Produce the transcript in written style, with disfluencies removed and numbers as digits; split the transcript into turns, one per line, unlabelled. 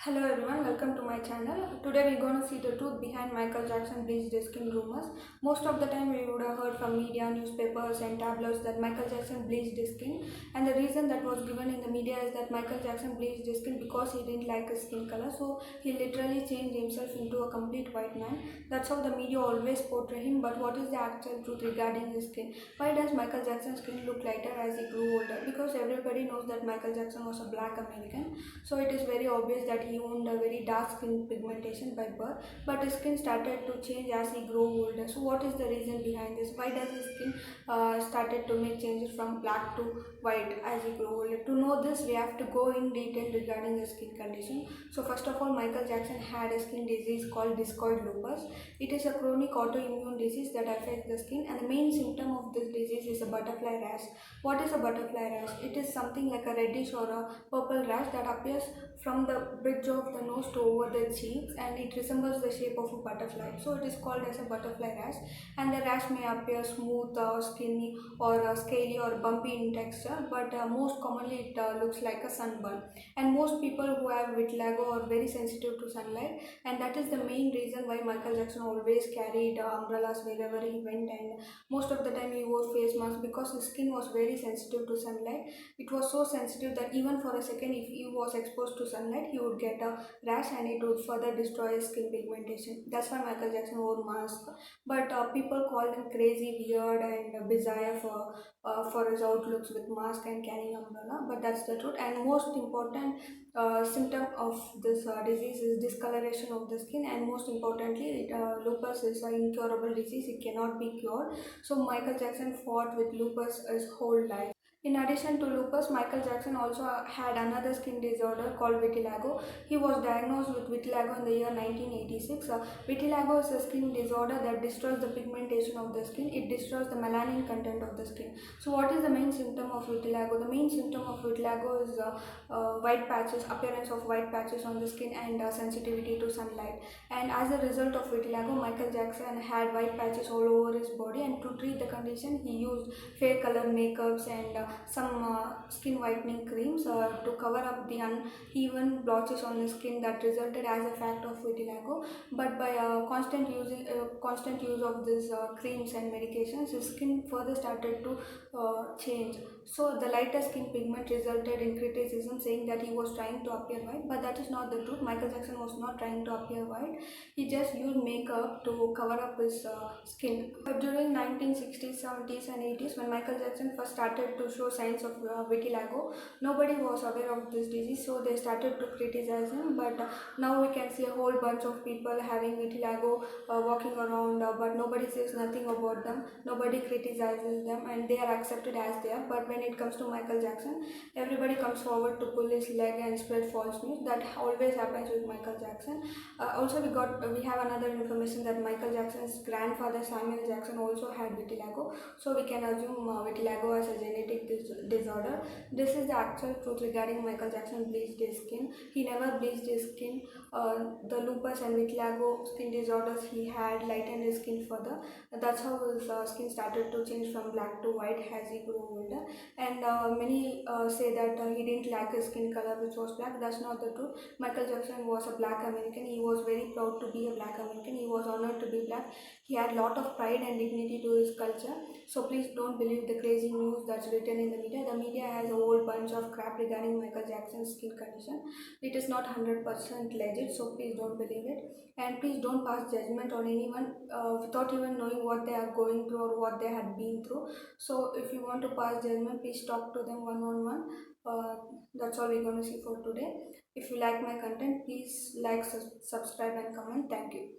Hello everyone, welcome to my channel. Today we're going to see the truth behind Michael Jackson bleached skin rumors. Most of the time we would have heard from media, newspapers and tabloids that Michael Jackson bleached his skin, and the reason that was given in the media is that Michael Jackson bleached his skin because he didn't like his skin color, so he literally changed himself into a complete white man. That's how the media always portray him, but what is the actual truth regarding his skin? Why does Michael Jackson's skin look lighter as he grew older? Because everybody knows that Michael Jackson was a black American, so it is very obvious that he owned a very dark skin pigmentation by birth, but his skin started to change as he grew older. So what is the reason behind this? Why does his skin started to make changes from black to white as he grew older? To know this, we have to go in detail regarding the skin condition. So first of all, Michael Jackson had a skin disease called discoid lupus. It is a chronic autoimmune disease that affects the skin, and the main symptom of this disease is a butterfly rash. What is a butterfly rash? It is something like a reddish or a purple rash that appears from the bridge of the nose to over the cheeks, and it resembles the shape of a butterfly. So it is called as a butterfly rash, and the rash may appear smooth or skinny or scaly or bumpy in texture, but most commonly it looks like a sunburn. And most people who have vitiligo are very sensitive to sunlight, and that is the main reason why Michael Jackson always carried umbrellas wherever he went, and most of the time he wore face masks because his skin was very sensitive to sunlight. It was so sensitive that even for a second, if he was exposed to sunlight, he would get a rash and it would further destroy his skin pigmentation. That's why Michael Jackson wore mask. But people called him crazy, weird, and bizarre for his outlooks with mask and carrying umbrella. But that's the truth. And most important symptom of this disease is discoloration of the skin. And most importantly, lupus is an incurable disease. It cannot be cured. So Michael Jackson fought with lupus his whole life. In addition to lupus, Michael Jackson also had another skin disorder called vitiligo. He was diagnosed with vitiligo in the year 1986. Vitiligo is a skin disorder that destroys the pigmentation of the skin. It destroys the melanin content of the skin. So what is the main symptom of vitiligo? The main symptom of vitiligo is white patches, appearance of white patches on the skin, and sensitivity to sunlight. And as a result of vitiligo, Michael Jackson had white patches all over his body, and to treat the condition, he used fair color makeups and some skin whitening creams to cover up the uneven blotches on the skin that resulted as a fact of vitiligo. But by constant use of these creams and medications, his skin further started to change. So the lighter skin pigment resulted in criticism saying that he was trying to appear white, but that is not the truth. Michael Jackson was not trying to appear white. He just used makeup to cover up his skin. But during 1960s, 70s and 80s, when Michael Jackson first started to show signs of vitiligo, nobody was aware of this disease, so they started to criticize him. But now we can see a whole bunch of people having vitiligo walking around, but nobody says nothing about them. Nobody criticizes them, and they are accepted as they are. But when it comes to Michael Jackson, everybody comes forward to pull his leg and spread false news. That always happens with Michael Jackson. Also, we have another information that Michael Jackson's grandfather Samuel Jackson also had vitiligo, so we can assume vitiligo as a genetic disorder. This is the actual truth regarding Michael Jackson bleached his skin. He never bleached his skin. The lupus and vitiligo skin disorders he had lightened his skin further. That's how his skin started to change from black to white as he grew older. And many say that he didn't like his skin color, which was black. That's not the truth. Michael Jackson was a black American. He was very proud to be a black American. He was honored to be black. He had a lot of pride and dignity to his culture. So please don't believe the crazy news that's written in the media. The media has a whole bunch of crap regarding Michael Jackson's skin condition. It is not 100% legit, so please don't believe it. And please don't pass judgment on anyone without even knowing what they are going through or what they had been through. So if you want to pass judgment, please talk to them one on one. That's all we're going to see for today. If you like my content, please like, subscribe and comment. Thank you.